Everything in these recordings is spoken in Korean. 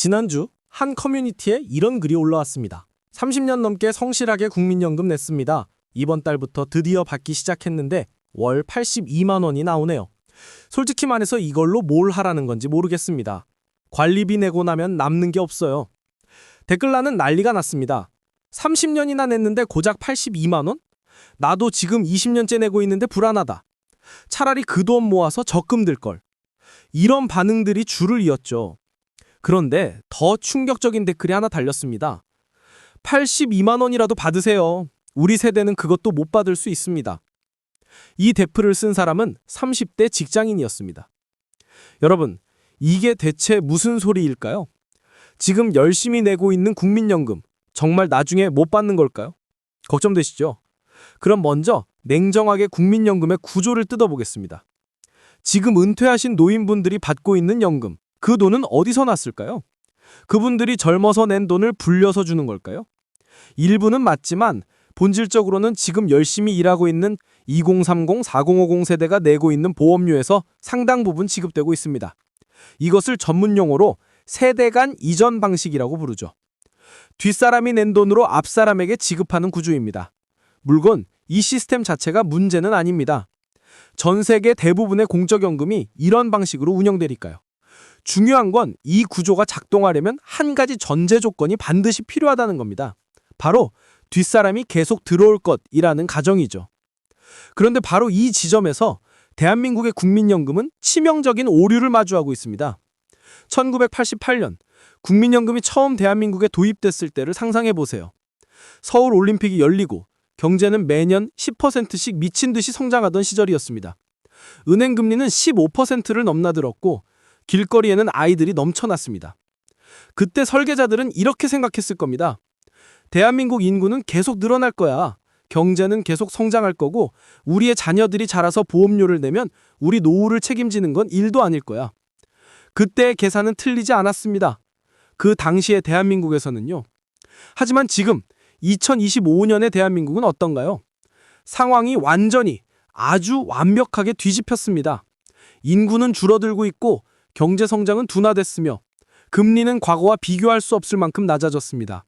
지난주 한 커뮤니티에 이런 글이 올라왔습니다. 30년 넘게 성실하게 국민연금 냈습니다. 이번 달부터 드디어 받기 시작했는데 월 82만 원이 나오네요. 솔직히 말해서 이걸로 뭘 하라는 건지 모르겠습니다. 관리비 내고 나면 남는 게 없어요. 댓글란은 난리가 났습니다. 30년이나 냈는데 고작 82만 원? 나도 지금 20년째 내고 있는데 불안하다. 차라리 그 돈 모아서 적금 들걸. 이런 반응들이 줄을 이었죠. 그런데 더 충격적인 댓글이 하나 달렸습니다. 82만 원이라도 받으세요. 우리 세대는 그것도 못 받을 수 있습니다. 이 댓글을 쓴 사람은 30대 직장인이었습니다. 여러분, 이게 대체 무슨 소리일까요? 지금 열심히 내고 있는 국민연금, 정말 나중에 못 받는 걸까요? 걱정되시죠? 그럼 먼저 냉정하게 국민연금의 구조를 뜯어보겠습니다. 지금 은퇴하신 노인분들이 받고 있는 연금, 그 돈은 어디서 났을까요? 그분들이 젊어서 낸 돈을 불려서 주는 걸까요? 일부는 맞지만 본질적으로는 지금 열심히 일하고 있는 2030, 4050 세대가 내고 있는 보험료에서 상당 부분 지급되고 있습니다. 이것을 전문 용어로 세대 간 이전 방식이라고 부르죠. 뒷사람이 낸 돈으로 앞사람에게 지급하는 구조입니다. 물론 이 시스템 자체가 문제는 아닙니다. 전 세계 대부분의 공적연금이 이런 방식으로 운영되니까요. 중요한 건 이 구조가 작동하려면 한 가지 전제 조건이 반드시 필요하다는 겁니다. 바로 뒷사람이 계속 들어올 것이라는 가정이죠. 그런데 바로 이 지점에서 대한민국의 국민연금은 치명적인 오류를 마주하고 있습니다. 1988년 국민연금이 처음 대한민국에 도입됐을 때를 상상해 보세요. 서울 올림픽이 열리고 경제는 매년 10%씩 미친 듯이 성장하던 시절이었습니다. 은행 금리는 15%를 넘나들었고 길거리에는 아이들이 넘쳐났습니다. 그때 설계자들은 이렇게 생각했을 겁니다. 대한민국 인구는 계속 늘어날 거야. 경제는 계속 성장할 거고 우리의 자녀들이 자라서 보험료를 내면 우리 노후를 책임지는 건 일도 아닐 거야. 그때의 계산은 틀리지 않았습니다. 그 당시의 대한민국에서는요. 하지만 지금 2025년의 대한민국은 어떤가요? 상황이 완전히 아주 완벽하게 뒤집혔습니다. 인구는 줄어들고 있고 경제 성장은 둔화됐으며 금리는 과거와 비교할 수 없을 만큼 낮아졌습니다.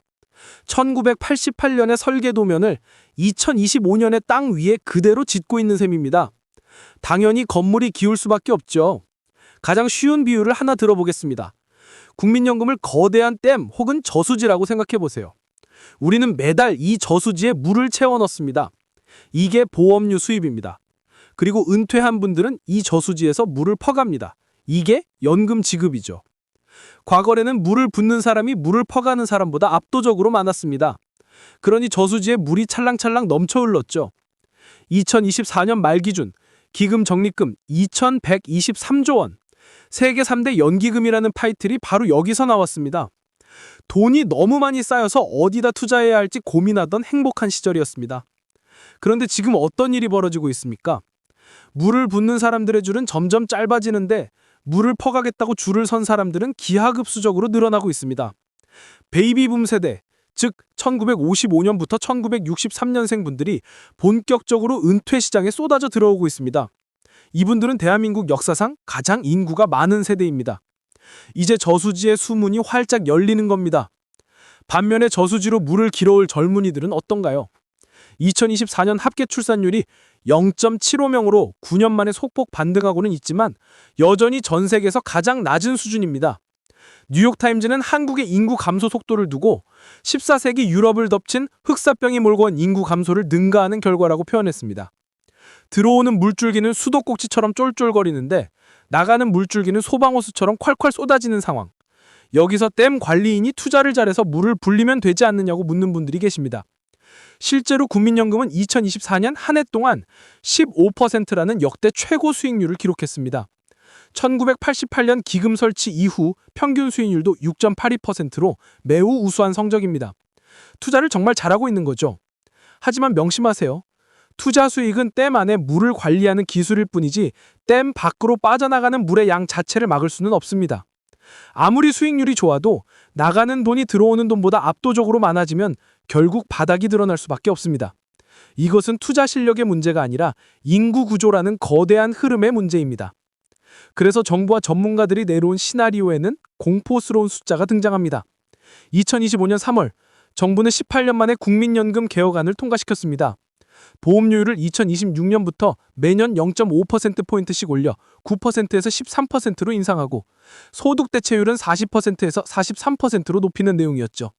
1988년의 설계도면을 2025년의 땅 위에 그대로 짓고 있는 셈입니다. 당연히 건물이 기울 수밖에 없죠. 가장 쉬운 비유를 하나 들어보겠습니다. 국민연금을 거대한 댐 혹은 저수지라고 생각해 보세요. 우리는 매달 이 저수지에 물을 채워 넣습니다. 이게 보험료 수입입니다. 그리고 은퇴한 분들은 이 저수지에서 물을 퍼갑니다. 이게 연금 지급이죠. 과거에는 물을 붓는 사람이 물을 퍼가는 사람보다 압도적으로 많았습니다. 그러니 저수지에 물이 찰랑찰랑 넘쳐 흘렀죠. 2024년 말 기준 기금 적립금 2123조 원. 세계 3대 연기금이라는 타이틀이 바로 여기서 나왔습니다. 돈이 너무 많이 쌓여서 어디다 투자해야 할지 고민하던 행복한 시절이었습니다. 그런데 지금 어떤 일이 벌어지고 있습니까? 물을 붓는 사람들의 줄은 점점 짧아지는데 물을 퍼가겠다고 줄을 선 사람들은 기하급수적으로 늘어나고 있습니다. 베이비붐 세대, 즉 1955년부터 1963년생 분들이 본격적으로 은퇴 시장에 쏟아져 들어오고 있습니다. 이분들은 대한민국 역사상 가장 인구가 많은 세대입니다. 이제 저수지의 수문이 활짝 열리는 겁니다. 반면에 저수지로 물을 길어올 젊은이들은 어떤가요? 2024년 합계 출산율이 0.75명으로 9년 만에 소폭 반등하고는 있지만 여전히 전 세계에서 가장 낮은 수준입니다. 뉴욕타임즈는 한국의 인구 감소 속도를 두고 14세기 유럽을 덮친 흑사병이 몰고 온 인구 감소를 능가하는 결과라고 표현했습니다. 들어오는 물줄기는 수도꼭지처럼 쫄쫄거리는데 나가는 물줄기는 소방호수처럼 콸콸 쏟아지는 상황. 여기서 댐 관리인이 투자를 잘해서 물을 불리면 되지 않느냐고 묻는 분들이 계십니다. 실제로 국민연금은 2024년 한 해 동안 15%라는 역대 최고 수익률을 기록했습니다. 1988년 기금 설치 이후 평균 수익률도 6.82%로 매우 우수한 성적입니다. 투자를 정말 잘하고 있는 거죠. 하지만 명심하세요. 투자 수익은 댐 안에 물을 관리하는 기술일 뿐이지 댐 밖으로 빠져나가는 물의 양 자체를 막을 수는 없습니다. 아무리 수익률이 좋아도 나가는 돈이 들어오는 돈보다 압도적으로 많아지면 결국 바닥이 드러날 수밖에 없습니다. 이것은 투자 실력의 문제가 아니라 인구 구조라는 거대한 흐름의 문제입니다. 그래서 정부와 전문가들이 내놓은 시나리오에는 공포스러운 숫자가 등장합니다. 2025년 3월, 정부는 18년 만에 국민연금 개혁안을 통과시켰습니다. 보험료율을 2026년부터 매년 0.5%포인트씩 올려 9%에서 13%로 인상하고 소득 대체율은 40%에서 43%로 높이는 내용이었죠.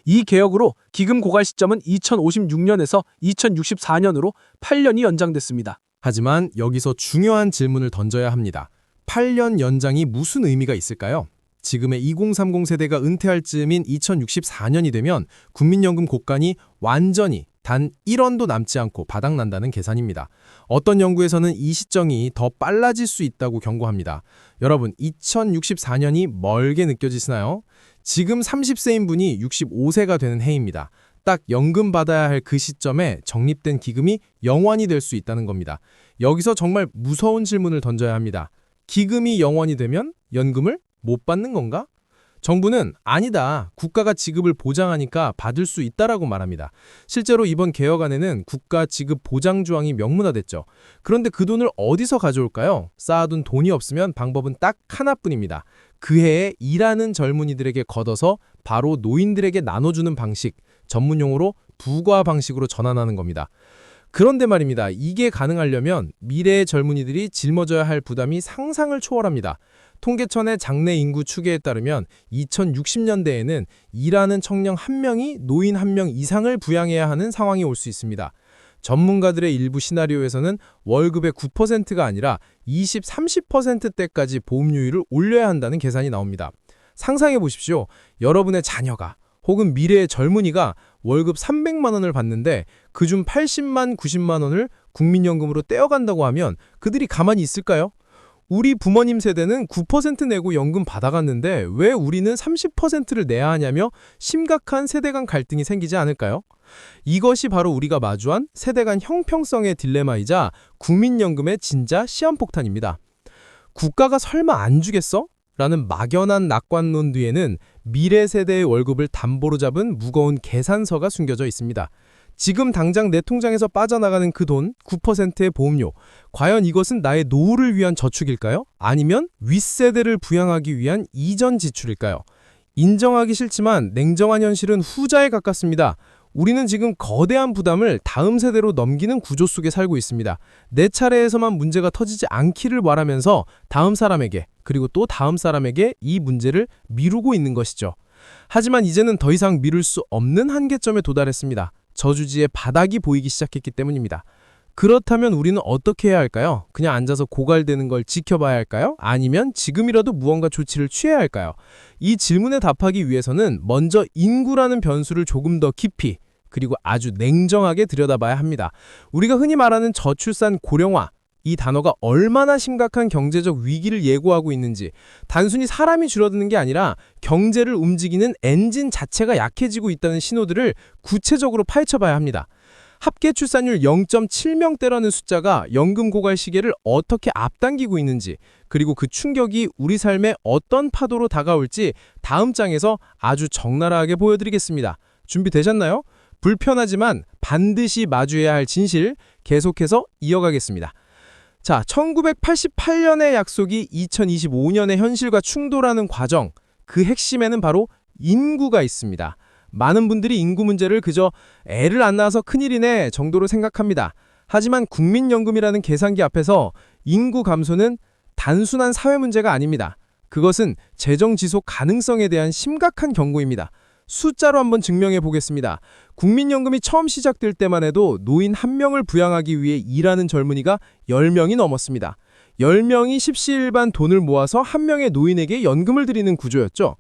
이 개혁으로 기금 고갈 시점은 2056년에서 2064년으로 8년이 연장됐습니다. 하지만 여기서 중요한 질문을 던져야 합니다. 8년 연장이 무슨 의미가 있을까요? 지금의 2030 세대가 은퇴할 즈음인 2064년이 되면 국민연금 곡간이 완전히 단 1원도 남지 않고 바닥난다는 계산입니다. 어떤 연구에서는 이 시점이 더 빨라질 수 있다고 경고합니다. 여러분, 2064년이 멀게 느껴지시나요? 지금 30세인 분이 65세가 되는 해입니다. 딱 연금 받아야 할 그 시점에 적립된 기금이 영원이 될 수 있다는 겁니다. 여기서 정말 무서운 질문을 던져야 합니다. 기금이 영원이 되면 연금을 못 받는 건가? 정부는 아니다. 국가가 지급을 보장하니까 받을 수 있다라고 말합니다. 실제로 이번 개혁안에는 국가 지급 보장 조항이 명문화됐죠. 그런데 그 돈을 어디서 가져올까요? 쌓아둔 돈이 없으면 방법은 딱 하나뿐입니다. 그 해에 일하는 젊은이들에게 걷어서 바로 노인들에게 나눠주는 방식, 전문용어로 부과 방식으로 전환하는 겁니다. 그런데 말입니다. 이게 가능하려면 미래의 젊은이들이 짊어져야 할 부담이 상상을 초월합니다. 통계청의 장래 인구 추계에 따르면 2060년대에는 일하는 청년 1명이 노인 1명 이상을 부양해야 하는 상황이 올 수 있습니다. 전문가들의 일부 시나리오에서는 월급의 9%가 아니라 20, 30%대까지 보험료율을 올려야 한다는 계산이 나옵니다. 상상해 보십시오. 여러분의 자녀가 혹은 미래의 젊은이가 월급 300만 원을 받는데 그중 80만, 90만 원을 국민연금으로 떼어간다고 하면 그들이 가만히 있을까요? 우리 부모님 세대는 9% 내고 연금 받아갔는데 왜 우리는 30%를 내야 하냐며 심각한 세대 간 갈등이 생기지 않을까요? 이것이 바로 우리가 마주한 세대 간 형평성의 딜레마이자 국민연금의 진짜 시한폭탄입니다. 국가가 설마 안 주겠어? 라는 막연한 낙관론 뒤에는 미래 세대의 월급을 담보로 잡은 무거운 계산서가 숨겨져 있습니다. 지금 당장 내 통장에서 빠져나가는 그 돈, 9%의 보험료, 과연 이것은 나의 노후를 위한 저축일까요? 아니면 윗세대를 부양하기 위한 이전 지출일까요? 인정하기 싫지만 냉정한 현실은 후자에 가깝습니다. 우리는 지금 거대한 부담을 다음 세대로 넘기는 구조 속에 살고 있습니다. 내 차례에서만 문제가 터지지 않기를 바라면서 다음 사람에게 그리고 또 다음 사람에게 이 문제를 미루고 있는 것이죠. 하지만 이제는 더 이상 미룰 수 없는 한계점에 도달했습니다. 저주지의 바닥이 보이기 시작했기 때문입니다. 그렇다면 우리는 어떻게 해야 할까요? 그냥 앉아서 고갈되는 걸 지켜봐야 할까요? 아니면 지금이라도 무언가 조치를 취해야 할까요? 이 질문에 답하기 위해서는 먼저 인구라는 변수를 조금 더 깊이 그리고 아주 냉정하게 들여다봐야 합니다. 우리가 흔히 말하는 저출산 고령화, 이 단어가 얼마나 심각한 경제적 위기를 예고하고 있는지, 단순히 사람이 줄어드는 게 아니라 경제를 움직이는 엔진 자체가 약해지고 있다는 신호들을 구체적으로 파헤쳐봐야 합니다. 합계 출산율 0.7명대라는 숫자가 연금 고갈 시기를 어떻게 앞당기고 있는지, 그리고 그 충격이 우리 삶에 어떤 파도로 다가올지 다음 장에서 아주 적나라하게 보여드리겠습니다. 준비되셨나요? 불편하지만 반드시 마주해야 할 진실 계속해서 이어가겠습니다. 자, 1988년의 약속이 2025년의 현실과 충돌하는 과정, 그 핵심에는 바로 인구가 있습니다. 많은 분들이 인구 문제를 그저 애를 안 낳아서 큰일이네 정도로 생각합니다. 하지만 국민연금이라는 계산기 앞에서 인구 감소는 단순한 사회 문제가 아닙니다. 그것은 재정 지속 가능성에 대한 심각한 경고입니다. 숫자로 한번 증명해 보겠습니다. 국민연금이 처음 시작될 때만 해도 노인 1명을 부양하기 위해 일하는 젊은이가 10명이 넘었습니다. 10명이 십시일반 돈을 모아서 1명의 노인에게 연금을 드리는 구조였죠.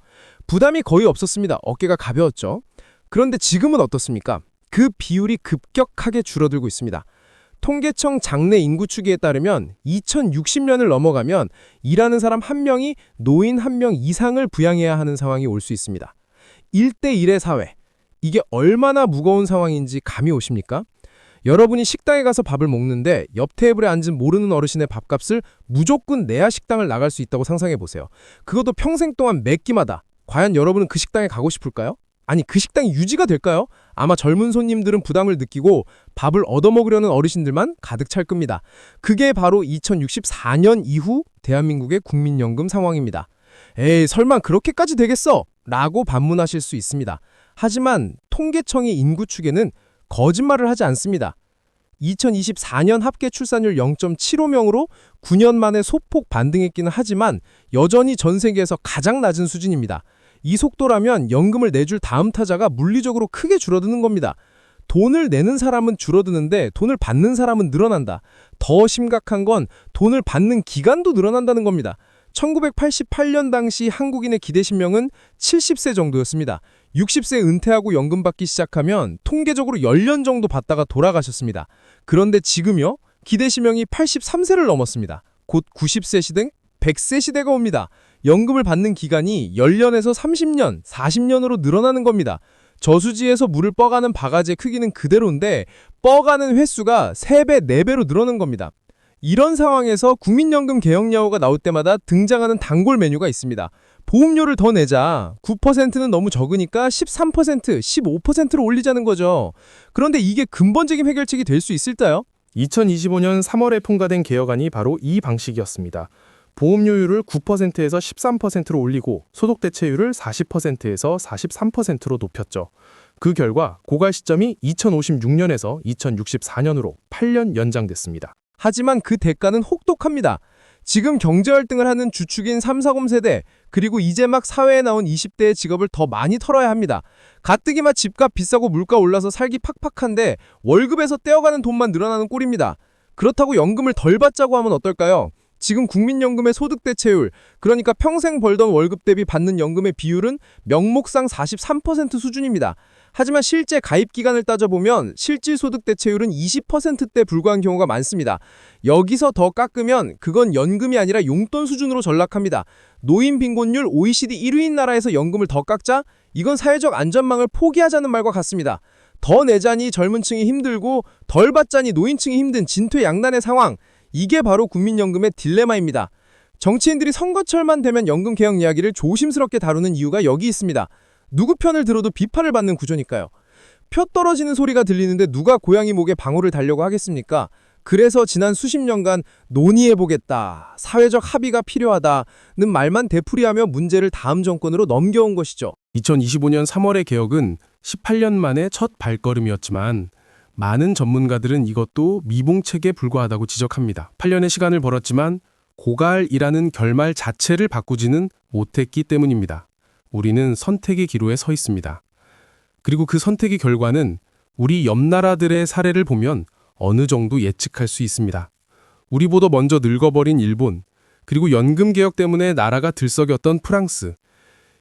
부담이 거의 없었습니다. 어깨가 가벼웠죠. 그런데 지금은 어떻습니까? 그 비율이 급격하게 줄어들고 있습니다. 통계청 장래 인구 추계에 따르면 2060년을 넘어가면 일하는 사람 1명이 노인 1명 이상을 부양해야 하는 상황이 올 수 있습니다. 1대1의 사회, 이게 얼마나 무거운 상황인지 감이 오십니까? 여러분이 식당에 가서 밥을 먹는데 옆 테이블에 앉은 모르는 어르신의 밥값을 무조건 내야 식당을 나갈 수 있다고 상상해 보세요. 그것도 평생 동안 매 끼마다. 과연 여러분은 그 식당에 가고 싶을까요? 아니, 그 식당이 유지가 될까요? 아마 젊은 손님들은 부담을 느끼고 밥을 얻어먹으려는 어르신들만 가득 찰 겁니다. 그게 바로 2064년 이후 대한민국의 국민연금 상황입니다. 에이, 설마 그렇게까지 되겠어? 라고 반문하실 수 있습니다. 하지만 통계청의 인구 추계는 거짓말을 하지 않습니다. 2024년 합계 출산율 0.75명으로 9년 만에 소폭 반등했기는 하지만 여전히 전 세계에서 가장 낮은 수준입니다. 이 속도라면 연금을 내줄 다음 타자가 물리적으로 크게 줄어드는 겁니다. 돈을 내는 사람은 줄어드는데 돈을 받는 사람은 늘어난다. 더 심각한 건 돈을 받는 기간도 늘어난다는 겁니다. 1988년 당시 한국인의 기대신명은 70세 정도였습니다. 60세 은퇴하고 연금 받기 시작하면 통계적으로 10년 정도 받다가 돌아가셨습니다. 그런데 지금요? 기대신명이 83세를 넘었습니다. 곧 90세 시대, 100세 시대가 옵니다. 연금을 받는 기간이 10년에서 30년, 40년으로 늘어나는 겁니다. 저수지에서 물을 뻐가는 바가지의 크기는 그대로인데 뻐가는 횟수가 3배, 4배로 늘어난 겁니다. 이런 상황에서 국민연금 개혁 야호가 나올 때마다 등장하는 단골 메뉴가 있습니다. 보험료를 더 내자. 9%는 너무 적으니까 13%, 15%로 올리자는 거죠. 그런데 이게 근본적인 해결책이 될 수 있을까요? 2025년 3월에 통과된 개혁안이 바로 이 방식이었습니다. 보험료율을 9%에서 13%로 올리고 소득대체율을 40%에서 43%로 높였죠. 그 결과 고갈 시점이 2056년에서 2064년으로 8년 연장됐습니다. 하지만 그 대가는 혹독합니다. 지금 경제활동을 하는 주축인 3, 40 세대, 그리고 이제 막 사회에 나온 20대의 직업을 더 많이 털어야 합니다. 가뜩이나 집값 비싸고 물가 올라서 살기 팍팍한데 월급에서 떼어가는 돈만 늘어나는 꼴입니다. 그렇다고 연금을 덜 받자고 하면 어떨까요? 지금 국민연금의 소득대체율, 그러니까 평생 벌던 월급 대비 받는 연금의 비율은 명목상 43% 수준입니다. 하지만 실제 가입 기간을 따져보면 실질 소득대체율은 20%대 불과한 경우가 많습니다. 여기서 더 깎으면 그건 연금이 아니라 용돈 수준으로 전락합니다. 노인 빈곤율 OECD 1위인 나라에서 연금을 더 깎자? 이건 사회적 안전망을 포기하자는 말과 같습니다. 더 내자니 젊은 층이 힘들고 덜 받자니 노인층이 힘든 진퇴양난의 상황. 이게 바로 국민연금의 딜레마입니다. 정치인들이 선거철만 되면 연금 개혁 이야기를 조심스럽게 다루는 이유가 여기 있습니다. 누구 편을 들어도 비판을 받는 구조니까요. 표 떨어지는 소리가 들리는데 누가 고양이 목에 방울을 달려고 하겠습니까? 그래서 지난 수십 년간 논의해보겠다, 사회적 합의가 필요하다는 말만 되풀이하며 문제를 다음 정권으로 넘겨온 것이죠. 2025년 3월의 개혁은 18년 만에 첫 발걸음이었지만 많은 전문가들은 이것도 미봉책에 불과하다고 지적합니다. 8년의 시간을 벌었지만 고갈이라는 결말 자체를 바꾸지는 못했기 때문입니다. 우리는 선택의 기로에 서 있습니다. 그리고 그 선택의 결과는 우리 옆 나라들의 사례를 보면 어느 정도 예측할 수 있습니다. 우리보다 먼저 늙어버린 일본, 그리고 연금 개혁 때문에 나라가 들썩였던 프랑스.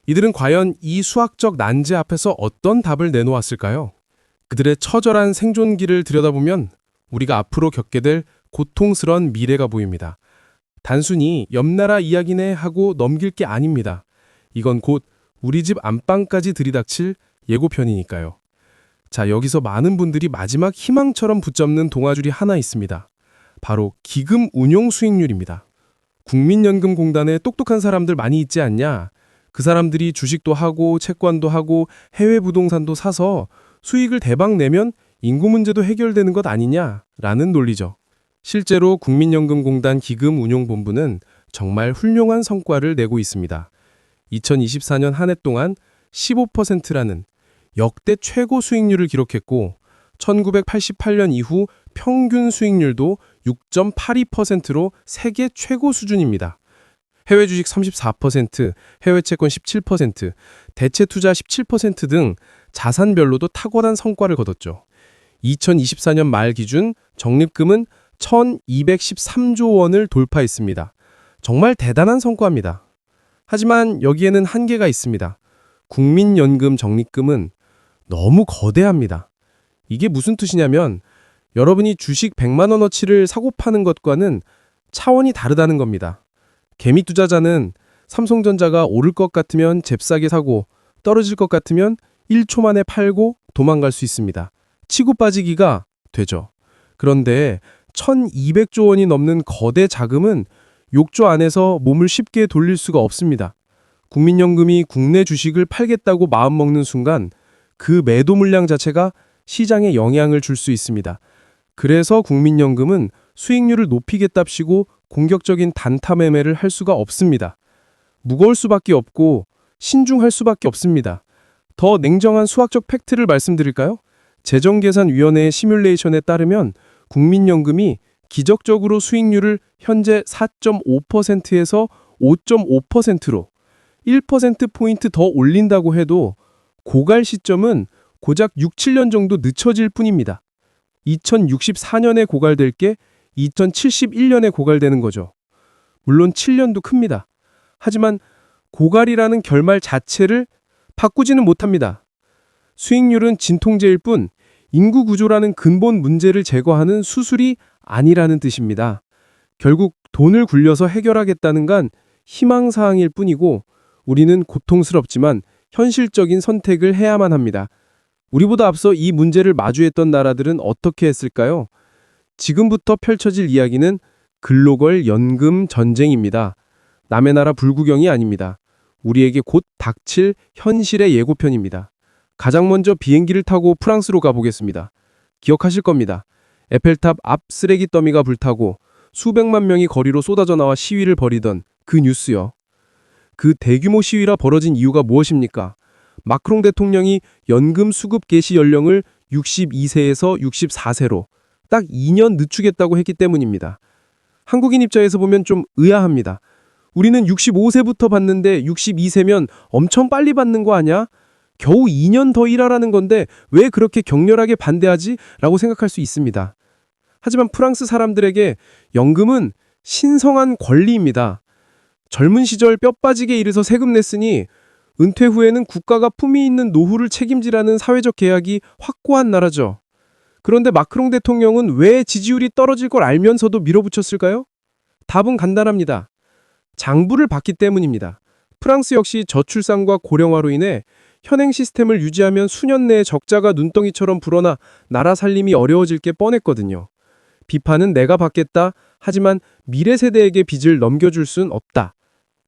이들은 과연 이 수학적 난제 앞에서 어떤 답을 내놓았을까요? 그들의 처절한 생존기를 들여다보면 우리가 앞으로 겪게 될 고통스러운 미래가 보입니다. 단순히 옆나라 이야기네 하고 넘길 게 아닙니다. 이건 곧 우리 집 안방까지 들이닥칠 예고편이니까요. 자, 여기서 많은 분들이 마지막 희망처럼 붙잡는 동아줄이 하나 있습니다. 바로 기금 운용 수익률입니다. 국민연금공단에 똑똑한 사람들 많이 있지 않냐? 그 사람들이 주식도 하고 채권도 하고 해외 부동산도 사서 수익을 대박 내면 인구 문제도 해결되는 것 아니냐라는 논리죠. 실제로 국민연금공단 기금운용본부는 정말 훌륭한 성과를 내고 있습니다. 2024년 한 해 동안 15%라는 역대 최고 수익률을 기록했고 1988년 이후 평균 수익률도 6.82%로 세계 최고 수준입니다. 해외 주식 34%, 해외 채권 17%, 대체 투자 17% 등 자산별로도 탁월한 성과를 거뒀죠. 2024년 말 기준 적립금은 1,213조 원을 돌파했습니다. 정말 대단한 성과입니다. 하지만 여기에는 한계가 있습니다. 국민연금 적립금은 너무 거대합니다. 이게 무슨 뜻이냐면 여러분이 주식 100만 원어치를 사고 파는 것과는 차원이 다르다는 겁니다. 개미 투자자는 삼성전자가 오를 것 같으면 잽싸게 사고 떨어질 것 같으면 1초 만에 팔고 도망갈 수 있습니다. 치고 빠지기가 되죠. 그런데 1,200조 원이 넘는 거대 자금은 욕조 안에서 몸을 쉽게 돌릴 수가 없습니다. 국민연금이 국내 주식을 팔겠다고 마음먹는 순간 그 매도 물량 자체가 시장에 영향을 줄 수 있습니다. 그래서 국민연금은 수익률을 높이겠답시고 공격적인 단타 매매를 할 수가 없습니다. 무거울 수밖에 없고 신중할 수밖에 없습니다. 더 냉정한 수학적 팩트를 말씀드릴까요? 재정계산위원회의 시뮬레이션에 따르면 국민연금이 기적적으로 수익률을 현재 4.5%에서 5.5%로 1%포인트 더 올린다고 해도 고갈 시점은 고작 6, 7년 정도 늦춰질 뿐입니다. 2064년에 고갈될 게 2071년에 고갈되는 거죠. 물론 7년도 큽니다. 하지만 고갈이라는 결말 자체를 바꾸지는 못합니다. 수익률은 진통제일 뿐 인구 구조라는 근본 문제를 제거하는 수술이 아니라는 뜻입니다. 결국 돈을 굴려서 해결하겠다는 건 희망사항일 뿐이고 우리는 고통스럽지만 현실적인 선택을 해야만 합니다. 우리보다 앞서 이 문제를 마주했던 나라들은 어떻게 했을까요? 지금부터 펼쳐질 이야기는 글로벌 연금 전쟁입니다. 남의 나라 불구경이 아닙니다. 우리에게 곧 닥칠 현실의 예고편입니다. 가장 먼저 비행기를 타고 프랑스로 가보겠습니다. 기억하실 겁니다. 에펠탑 앞 쓰레기 더미가 불타고 수백만 명이 거리로 쏟아져 나와 시위를 벌이던 그 뉴스요. 그 대규모 시위라 벌어진 이유가 무엇입니까? 마크롱 대통령이 연금 수급 개시 연령을 62세에서 64세로 딱 2년 늦추겠다고 했기 때문입니다. 한국인 입장에서 보면 좀 의아합니다. 우리는 65세부터 받는데 62세면 엄청 빨리 받는 거 아니야? 겨우 2년 더 일하라는 건데 왜 그렇게 격렬하게 반대하지? 라고 생각할 수 있습니다. 하지만 프랑스 사람들에게 연금은 신성한 권리입니다. 젊은 시절 뼈 빠지게 일해서 세금 냈으니 은퇴 후에는 국가가 품위 있는 노후를 책임지라는 사회적 계약이 확고한 나라죠. 그런데 마크롱 대통령은 왜 지지율이 떨어질 걸 알면서도 밀어붙였을까요? 답은 간단합니다. 장부를 봤기 때문입니다. 프랑스 역시 저출산과 고령화로 인해 현행 시스템을 유지하면 수년 내에 적자가 눈덩이처럼 불어나 나라 살림이 어려워질 게 뻔했거든요. 비판은 내가 받겠다. 하지만 미래 세대에게 빚을 넘겨줄 순 없다.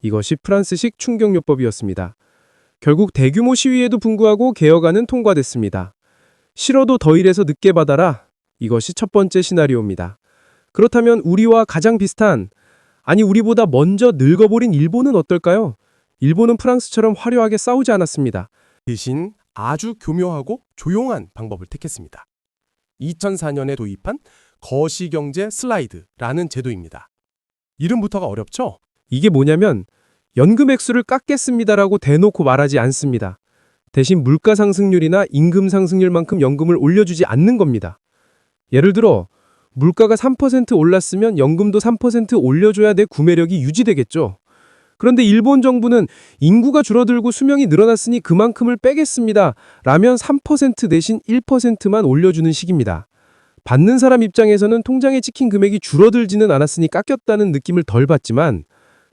이것이 프랑스식 충격요법이었습니다. 결국 대규모 시위에도 불구하고 개혁안은 통과됐습니다. 싫어도 더 일해서 늦게 받아라. 이것이 첫 번째 시나리오입니다. 그렇다면 우리와 가장 비슷한, 아니 우리보다 먼저 늙어버린 일본은 어떨까요? 일본은 프랑스처럼 화려하게 싸우지 않았습니다. 대신 아주 교묘하고 조용한 방법을 택했습니다. 2004년에 도입한 거시경제 슬라이드라는 제도입니다. 이름부터가 어렵죠? 이게 뭐냐면 연금 액수를 깎겠습니다라고 대놓고 말하지 않습니다. 대신 물가 상승률이나 임금 상승률만큼 연금을 올려주지 않는 겁니다. 예를 들어 물가가 3% 올랐으면 연금도 3% 올려줘야 내 구매력이 유지되겠죠. 그런데 일본 정부는 인구가 줄어들고 수명이 늘어났으니 그만큼을 빼겠습니다. 라면 3% 대신 1%만 올려주는 식입니다. 받는 사람 입장에서는 통장에 찍힌 금액이 줄어들지는 않았으니 깎였다는 느낌을 덜 받지만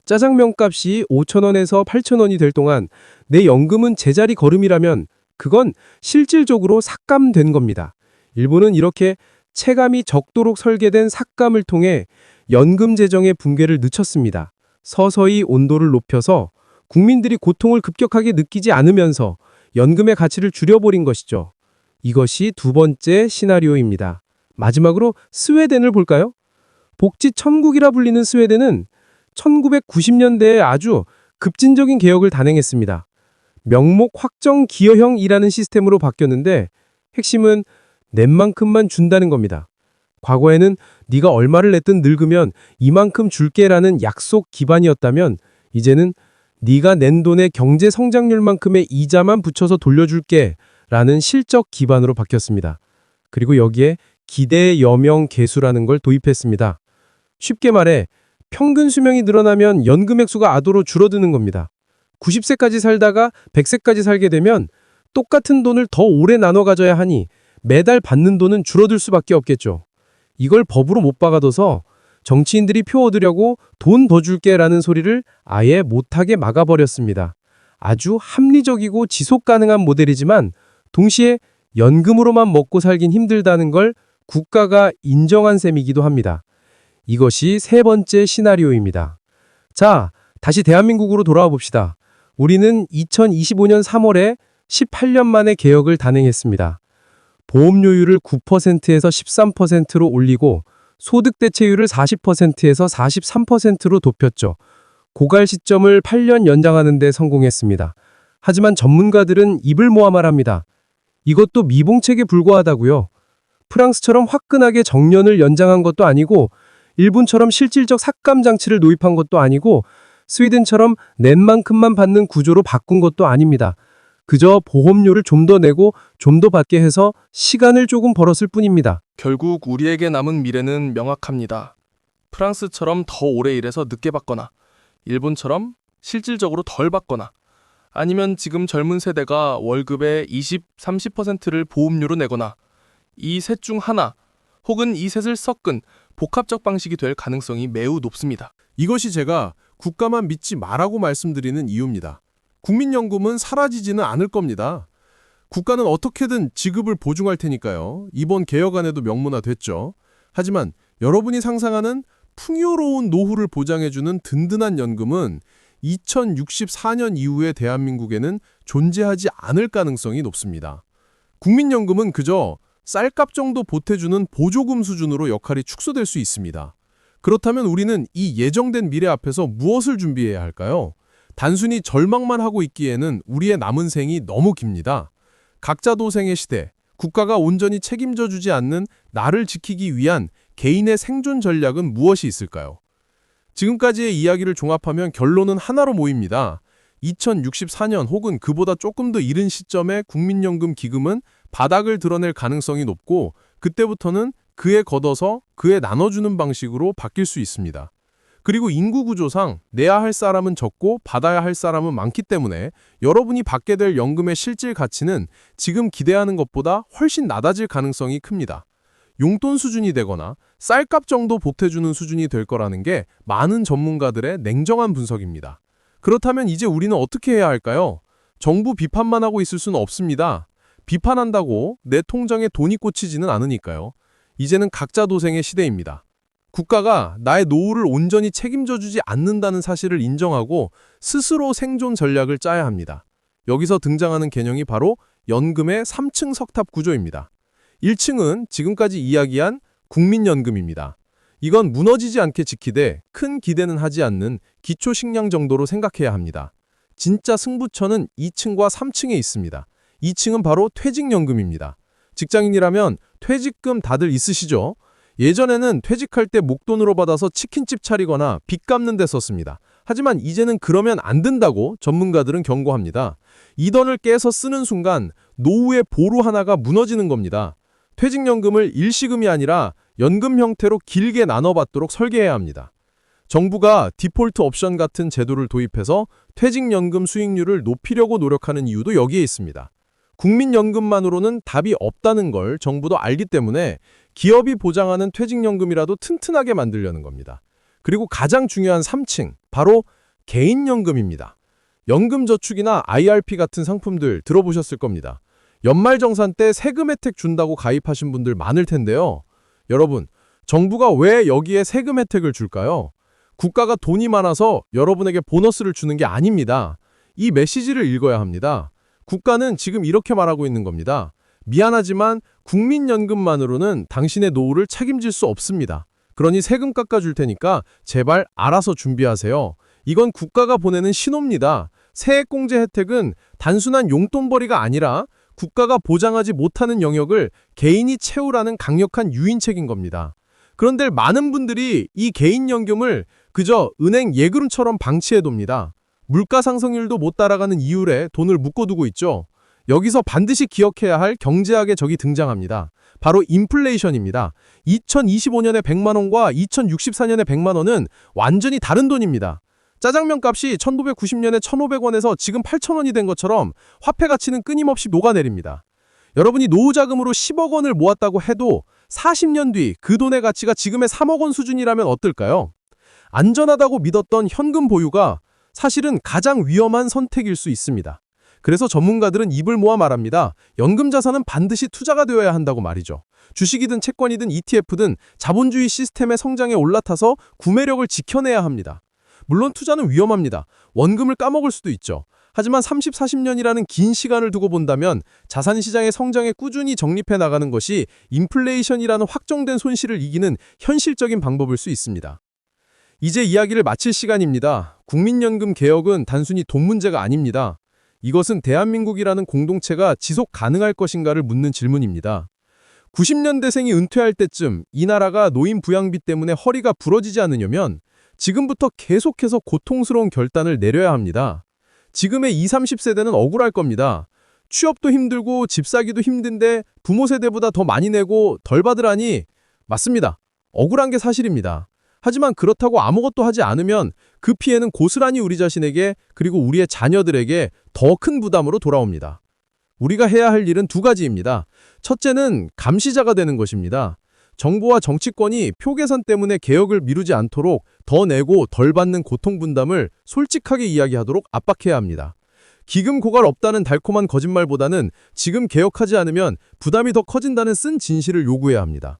짜장면 값이 5,000원에서 8,000원이 될 동안 내 연금은 제자리 걸음이라면 그건 실질적으로 삭감된 겁니다. 일본은 이렇게 체감이 적도록 설계된 삭감을 통해 연금 재정의 붕괴를 늦췄습니다. 서서히 온도를 높여서 국민들이 고통을 급격하게 느끼지 않으면서 연금의 가치를 줄여버린 것이죠. 이것이 두 번째 시나리오입니다. 마지막으로 스웨덴을 볼까요? 복지 천국이라 불리는 스웨덴은 1990년대에 아주 급진적인 개혁을 단행했습니다. 명목 확정 기여형이라는 시스템으로 바뀌었는데 핵심은 낸 만큼만 준다는 겁니다. 과거에는 네가 얼마를 냈든 늙으면 이만큼 줄게라는 약속 기반이었다면 이제는 네가 낸 돈의 경제 성장률만큼의 이자만 붙여서 돌려줄게 라는 실적 기반으로 바뀌었습니다. 그리고 여기에 기대 여명 계수라는 걸 도입했습니다. 쉽게 말해 평균 수명이 늘어나면 연금 액수가 아도로 줄어드는 겁니다. 90세까지 살다가 100세까지 살게 되면 똑같은 돈을 더 오래 나눠 가져야 하니 매달 받는 돈은 줄어들 수밖에 없겠죠. 이걸 법으로 못 박아둬서 정치인들이 표 얻으려고 돈 더 줄게라는 소리를 아예 못하게 막아버렸습니다. 아주 합리적이고 지속 가능한 모델이지만 동시에 연금으로만 먹고 살긴 힘들다는 걸 국가가 인정한 셈이기도 합니다. 이것이 세 번째 시나리오입니다. 자, 다시 대한민국으로 돌아와 봅시다. 우리는 2025년 3월에 18년 만에 개혁을 단행했습니다. 보험료율을 9%에서 13%로 올리고 소득 대체율을 40%에서 43%로 높였죠. 고갈 시점을 8년 연장하는 데 성공했습니다. 하지만 전문가들은 입을 모아 말합니다. 이것도 미봉책에 불과하다고요. 프랑스처럼 화끈하게 정년을 연장한 것도 아니고 일본처럼 실질적 삭감 장치를 도입한 것도 아니고 스웨덴처럼 낸 만큼만 받는 구조로 바꾼 것도 아닙니다. 그저 보험료를 좀 더 내고 좀 더 받게 해서 시간을 조금 벌었을 뿐입니다. 결국 우리에게 남은 미래는 명확합니다. 프랑스처럼 더 오래 일해서 늦게 받거나 일본처럼 실질적으로 덜 받거나 아니면 지금 젊은 세대가 월급의 20, 30%를 보험료로 내거나 이 셋 중 하나 혹은 이 셋을 섞은 복합적 방식이 될 가능성이 매우 높습니다. 이것이 제가 국가만 믿지 말라고 말씀드리는 이유입니다. 국민연금은 사라지지는 않을 겁니다. 국가는 어떻게든 지급을 보증할 테니까요. 이번 개혁안에도 명문화됐죠. 하지만 여러분이 상상하는 풍요로운 노후를 보장해주는 든든한 연금은 2064년 이후의 대한민국에는 존재하지 않을 가능성이 높습니다. 국민연금은 그저 쌀값 정도 보태주는 보조금 수준으로 역할이 축소될 수 있습니다. 그렇다면 우리는 이 예정된 미래 앞에서 무엇을 준비해야 할까요? 단순히 절망만 하고 있기에는 우리의 남은 생이 너무 깁니다. 각자 도생의 시대, 국가가 온전히 책임져 주지 않는 나를 지키기 위한 개인의 생존 전략은 무엇이 있을까요? 지금까지의 이야기를 종합하면 결론은 하나로 모입니다. 2064년 혹은 그보다 조금 더 이른 시점에 국민연금 기금은 바닥을 드러낼 가능성이 높고 그때부터는 그에 걷어서 그에 나눠주는 방식으로 바뀔 수 있습니다. 그리고 인구 구조상 내야 할 사람은 적고 받아야 할 사람은 많기 때문에 여러분이 받게 될 연금의 실질 가치는 지금 기대하는 것보다 훨씬 낮아질 가능성이 큽니다. 용돈 수준이 되거나 쌀값 정도 보태주는 수준이 될 거라는 게 많은 전문가들의 냉정한 분석입니다. 그렇다면 이제 우리는 어떻게 해야 할까요? 정부 비판만 하고 있을 수는 없습니다. 비판한다고 내 통장에 돈이 꽂히지는 않으니까요. 이제는 각자 도생의 시대입니다. 국가가 나의 노후를 온전히 책임져 주지 않는다는 사실을 인정하고 스스로 생존 전략을 짜야 합니다. 여기서 등장하는 개념이 바로 연금의 3층 석탑 구조입니다. 1층은 지금까지 이야기한 국민연금입니다. 이건 무너지지 않게 지키되 큰 기대는 하지 않는 기초 식량 정도로 생각해야 합니다. 진짜 승부처는 2층과 3층에 있습니다. 2층은 바로 퇴직연금입니다. 직장인이라면 퇴직금 다들 있으시죠? 예전에는 퇴직할 때 목돈으로 받아서 치킨집 차리거나 빚 갚는 데 썼습니다. 하지만 이제는 그러면 안 된다고 전문가들은 경고합니다. 이 돈을 깨서 쓰는 순간 노후의 보루 하나가 무너지는 겁니다. 퇴직연금을 일시금이 아니라 연금 형태로 길게 나눠받도록 설계해야 합니다. 정부가 디폴트 옵션 같은 제도를 도입해서 퇴직연금 수익률을 높이려고 노력하는 이유도 여기에 있습니다. 국민연금만으로는 답이 없다는 걸 정부도 알기 때문에 기업이 보장하는 퇴직연금이라도 튼튼하게 만들려는 겁니다. 그리고 가장 중요한 3층, 바로 개인연금입니다. 연금저축이나 IRP 같은 상품들 들어보셨을 겁니다. 연말정산 때 세금 혜택 준다고 가입하신 분들 많을 텐데요. 여러분, 정부가 왜 여기에 세금 혜택을 줄까요? 국가가 돈이 많아서 여러분에게 보너스를 주는 게 아닙니다. 이 메시지를 읽어야 합니다. 국가는 지금 이렇게 말하고 있는 겁니다. 미안하지만 국민연금만으로는 당신의 노후를 책임질 수 없습니다. 그러니 세금 깎아줄 테니까 제발 알아서 준비하세요. 이건 국가가 보내는 신호입니다. 세액공제 혜택은 단순한 용돈벌이가 아니라 국가가 보장하지 못하는 영역을 개인이 채우라는 강력한 유인책인 겁니다. 그런데 많은 분들이 이 개인연금을 그저 은행 예금처럼 방치해둡니다. 물가 상승률도 못 따라가는 이율에 돈을 묶어두고 있죠. 여기서 반드시 기억해야 할 경제학의 적이 등장합니다. 바로 인플레이션입니다. 2025년에 100만 원과 2064년에 100만 원은 완전히 다른 돈입니다. 짜장면 값이 1990년에 1,500원에서 지금 8,000원이 된 것처럼 화폐 가치는 끊임없이 녹아내립니다. 여러분이 노후자금으로 10억 원을 모았다고 해도 40년 뒤 그 돈의 가치가 지금의 3억 원 수준이라면 어떨까요? 안전하다고 믿었던 현금 보유가 사실은 가장 위험한 선택일 수 있습니다. 그래서 전문가들은 입을 모아 말합니다. 연금 자산은 반드시 투자가 되어야 한다고 말이죠. 주식이든 채권이든 ETF든 자본주의 시스템의 성장에 올라타서 구매력을 지켜내야 합니다. 물론 투자는 위험합니다. 원금을 까먹을 수도 있죠. 하지만 30, 40년이라는 긴 시간을 두고 본다면 자산 시장의 성장에 꾸준히 적립해 나가는 것이 인플레이션이라는 확정된 손실을 이기는 현실적인 방법일 수 있습니다. 이제 이야기를 마칠 시간입니다. 국민연금 개혁은 단순히 돈 문제가 아닙니다. 이것은 대한민국이라는 공동체가 지속 가능할 것인가를 묻는 질문입니다. 90년대생이 은퇴할 때쯤 이 나라가 노인 부양비 때문에 허리가 부러지지 않으려면 지금부터 계속해서 고통스러운 결단을 내려야 합니다. 지금의 20, 30세대는 억울할 겁니다. 취업도 힘들고 집 사기도 힘든데 부모 세대보다 더 많이 내고 덜 받으라니 맞습니다. 억울한 게 사실입니다. 하지만 그렇다고 아무것도 하지 않으면 그 피해는 고스란히 우리 자신에게 그리고 우리의 자녀들에게 더 큰 부담으로 돌아옵니다. 우리가 해야 할 일은 두 가지입니다. 첫째는 감시자가 되는 것입니다. 정부와 정치권이 표 계산 때문에 개혁을 미루지 않도록 더 내고 덜 받는 고통 분담을 솔직하게 이야기하도록 압박해야 합니다. 기금 고갈 없다는 달콤한 거짓말보다는 지금 개혁하지 않으면 부담이 더 커진다는 쓴 진실을 요구해야 합니다.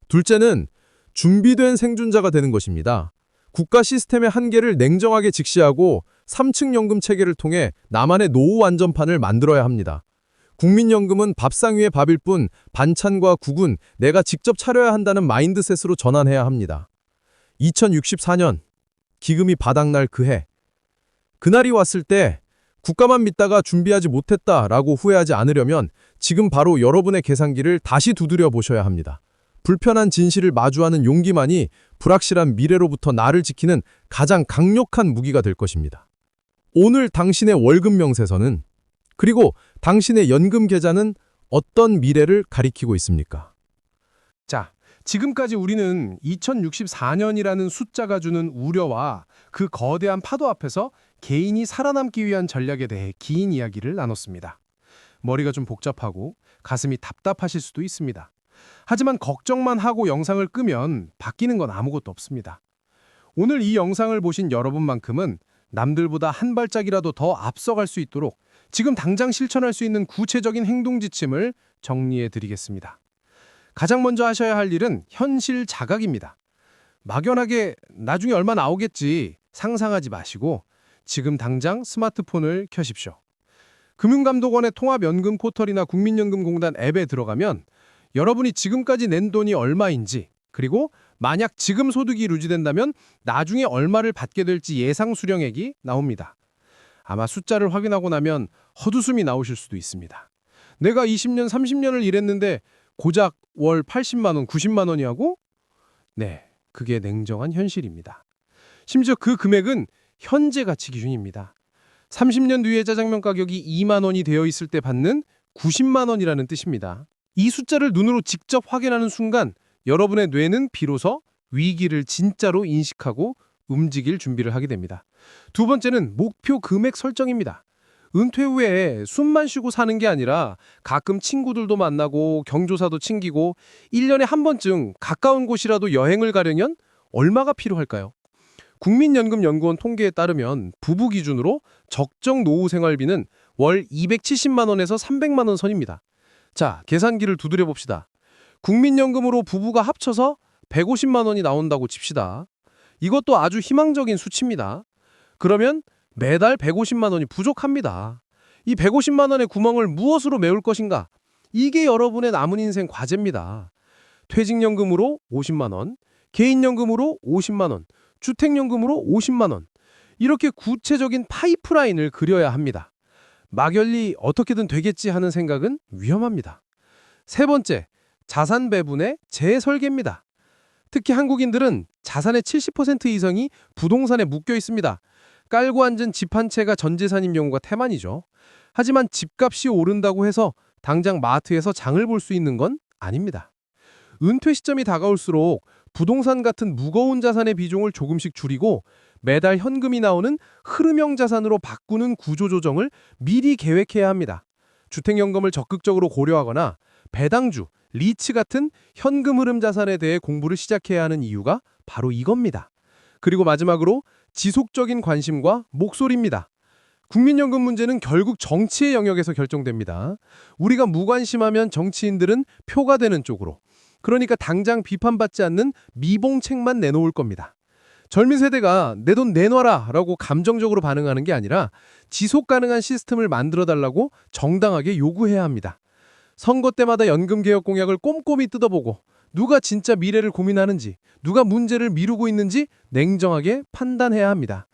둘째는 준비된 생존자가 되는 것입니다. 국가 시스템의 한계를 냉정하게 직시하고 3층 연금 체계를 통해 나만의 노후 안전판을 만들어야 합니다. 국민연금은 밥상 위의 밥일 뿐 반찬과 국은 내가 직접 차려야 한다는 마인드셋으로 전환해야 합니다. 2064년, 기금이 바닥날 그 해. 그날이 왔을 때 국가만 믿다가 준비하지 못했다라고 후회하지 않으려면 지금 바로 여러분의 계산기를 다시 두드려 보셔야 합니다. 불편한 진실을 마주하는 용기만이 불확실한 미래로부터 나를 지키는 가장 강력한 무기가 될 것입니다. 오늘 당신의 월급 명세서는 그리고 당신의 연금 계좌는 어떤 미래를 가리키고 있습니까? 자, 지금까지 우리는 2064년이라는 숫자가 주는 우려와 그 거대한 파도 앞에서 개인이 살아남기 위한 전략에 대해 긴 이야기를 나눴습니다. 머리가 좀 복잡하고 가슴이 답답하실 수도 있습니다. 하지만 걱정만 하고 영상을 끄면 바뀌는 건 아무것도 없습니다. 오늘 이 영상을 보신 여러분만큼은 남들보다 한 발짝이라도 더 앞서갈 수 있도록 지금 당장 실천할 수 있는 구체적인 행동 지침을 정리해 드리겠습니다. 가장 먼저 하셔야 할 일은 현실 자각입니다. 막연하게 나중에 얼마 나오겠지 상상하지 마시고 지금 당장 스마트폰을 켜십시오. 금융감독원의 통합연금 포털이나 국민연금공단 앱에 들어가면 여러분이 지금까지 낸 돈이 얼마인지 그리고 만약 지금 소득이 유지된다면 나중에 얼마를 받게 될지 예상 수령액이 나옵니다. 아마 숫자를 확인하고 나면 헛웃음이 나오실 수도 있습니다. 내가 20년, 30년을 일했는데 고작 월 80만 원, 90만 원이라고? 네, 그게 냉정한 현실입니다. 심지어 그 금액은 현재 가치 기준입니다. 30년 뒤에 짜장면 가격이 2만 원이 되어 있을 때 받는 90만 원이라는 뜻입니다. 이 숫자를 눈으로 직접 확인하는 순간 여러분의 뇌는 비로소 위기를 진짜로 인식하고 움직일 준비를 하게 됩니다. 두 번째는 목표 금액 설정입니다. 은퇴 후에 숨만 쉬고 사는 게 아니라 가끔 친구들도 만나고 경조사도 챙기고 1년에 한 번쯤 가까운 곳이라도 여행을 가려면 얼마가 필요할까요? 국민연금연구원 통계에 따르면 부부 기준으로 적정 노후 생활비는 월 270만 원에서 300만 원 선입니다. 자, 계산기를 두드려 봅시다. 국민연금으로 부부가 합쳐서 150만 원이 나온다고 칩시다. 이것도 아주 희망적인 수치입니다. 그러면 매달 150만 원이 부족합니다. 이 150만 원의 구멍을 무엇으로 메울 것인가? 이게 여러분의 남은 인생 과제입니다. 퇴직연금으로 50만 원, 개인연금으로 50만 원, 주택연금으로 50만 원. 이렇게 구체적인 파이프라인을 그려야 합니다. 막연히 어떻게든 되겠지 하는 생각은 위험합니다. 세 번째, 자산 배분의 재설계입니다. 특히 한국인들은 자산의 70% 이상이 부동산에 묶여 있습니다. 깔고 앉은 집 한 채가 전 재산인 경우가 태만이죠. 하지만 집값이 오른다고 해서 당장 마트에서 장을 볼 수 있는 건 아닙니다. 은퇴 시점이 다가올수록 부동산 같은 무거운 자산의 비중을 조금씩 줄이고 매달 현금이 나오는 흐름형 자산으로 바꾸는 구조조정을 미리 계획해야 합니다. 주택연금을 적극적으로 고려하거나 배당주, 리츠 같은 현금 흐름 자산에 대해 공부를 시작해야 하는 이유가 바로 이겁니다. 그리고 마지막으로 지속적인 관심과 목소리입니다. 국민연금 문제는 결국 정치의 영역에서 결정됩니다. 우리가 무관심하면 정치인들은 표가 되는 쪽으로, 그러니까 당장 비판받지 않는 미봉책만 내놓을 겁니다. 젊은 세대가 내 돈 내놔라 라고 감정적으로 반응하는 게 아니라 지속 가능한 시스템을 만들어 달라고 정당하게 요구해야 합니다. 선거 때마다 연금개혁 공약을 꼼꼼히 뜯어보고 누가 진짜 미래를 고민하는지, 누가 문제를 미루고 있는지 냉정하게 판단해야 합니다.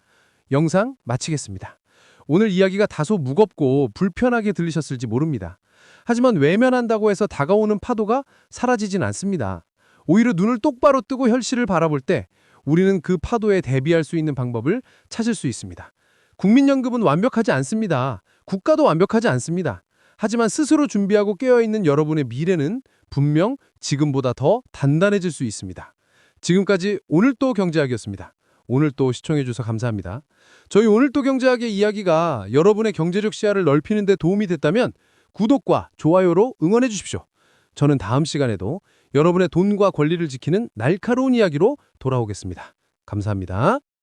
영상 마치겠습니다. 오늘 이야기가 다소 무겁고 불편하게 들리셨을지 모릅니다. 하지만 외면한다고 해서 다가오는 파도가 사라지진 않습니다. 오히려 눈을 똑바로 뜨고 현실을 바라볼 때 우리는 그 파도에 대비할 수 있는 방법을 찾을 수 있습니다. 국민연금은 완벽하지 않습니다. 국가도 완벽하지 않습니다. 하지만 스스로 준비하고 깨어있는 여러분의 미래는 분명 지금보다 더 단단해질 수 있습니다. 지금까지 오늘도 경제학이었습니다. 오늘도 시청해주셔서 감사합니다. 저희 오늘도 경제학의 이야기가 여러분의 경제적 시야를 넓히는 데 도움이 됐다면 구독과 좋아요로 응원해 주십시오. 저는 다음 시간에도 여러분의 돈과 권리를 지키는 날카로운 이야기로 돌아오겠습니다. 감사합니다.